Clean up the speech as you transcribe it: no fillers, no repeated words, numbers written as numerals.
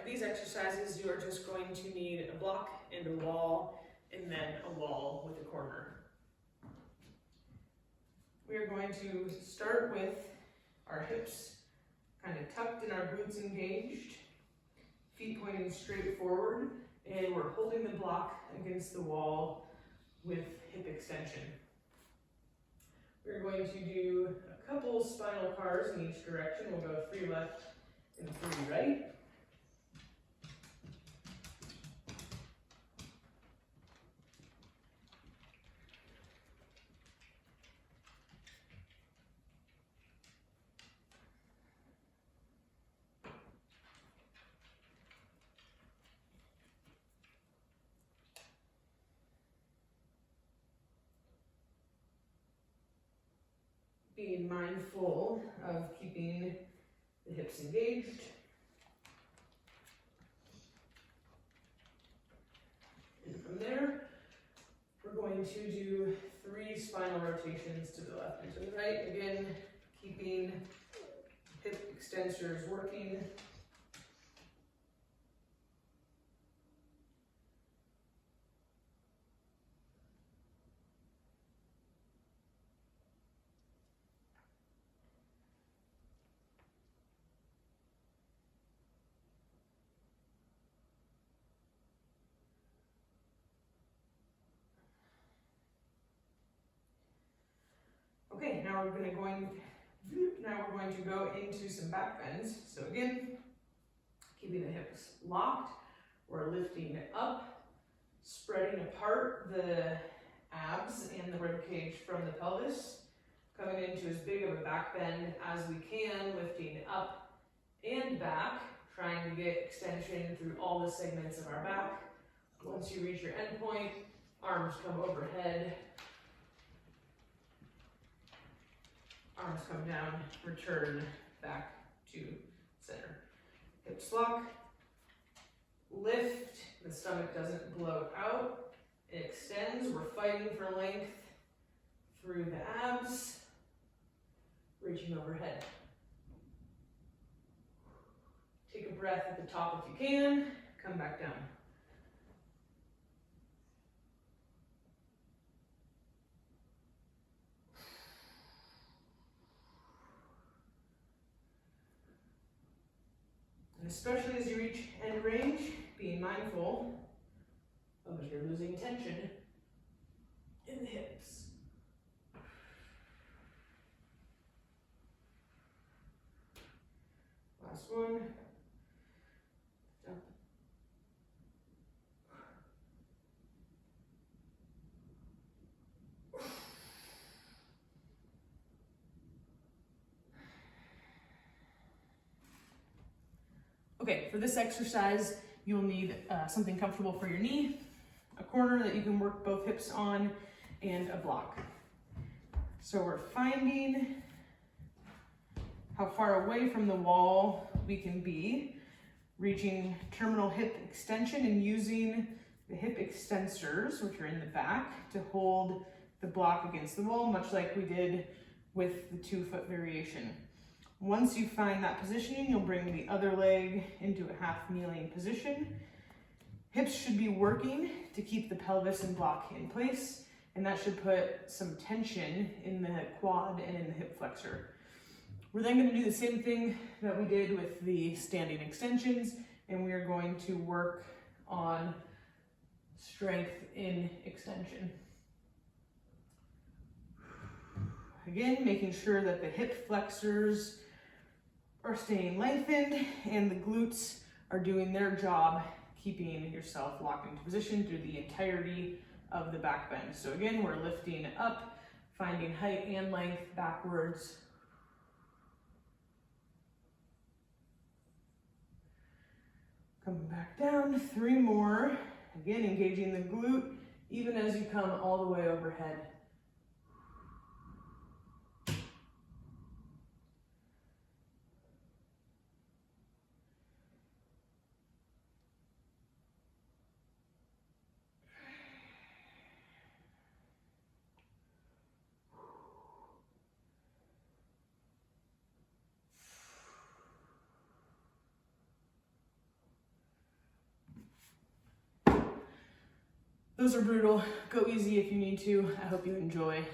these exercises, you are just going to need a block and a wall, and then a wall with a corner. We are going to start with our hips kind of tucked and our glutes engaged, feet pointing straight forward, and we're holding the block against the wall with hip extension. We're going to do a couple spinal cars in each direction. We'll go 3 left and 3 right. Being mindful of keeping the hips engaged. And from there, we're going to do 3 spinal rotations to the left and to the right. Again, keeping hip extensors working. Okay, now we're going to go into some back bends. So again, keeping the hips locked, we're lifting up, spreading apart the abs and the rib cage from the pelvis, coming into as big of a back bend as we can, lifting up and back, trying to get extension through all the segments of our back. Once you reach your end point, arms come overhead, arms come down, return back to center. Hips lock, lift, the stomach doesn't blow out, it extends, we're fighting for length through the abs, reaching overhead. Take a breath at the top if you can, come back down. Especially as you reach end range, being mindful of if you're losing tension in the hips. Last one. Jump. Okay, for this exercise, you'll need something comfortable for your knee, a corner that you can work both hips on, and a block. So we're finding how far away from the wall we can be, reaching terminal hip extension and using the hip extensors, which are in the back, to hold the block against the wall, much like we did with the 2-foot variation. Once you find that positioning, you'll bring the other leg into a half kneeling position. Hips should be working to keep the pelvis and block in place, and that should put some tension in the quad and in the hip flexor. We're then going to do the same thing that we did with the standing extensions, and we are going to work on strength in extension. Again, making sure that the hip flexors are staying lengthened and the glutes are doing their job, keeping yourself locked into position through the entirety of the back bend. So again, we're lifting up, finding height and length backwards. Coming back down, 3 more. Again, engaging the glute, even as you come all the way overhead. Those are brutal. Go easy if you need to. I hope you enjoy.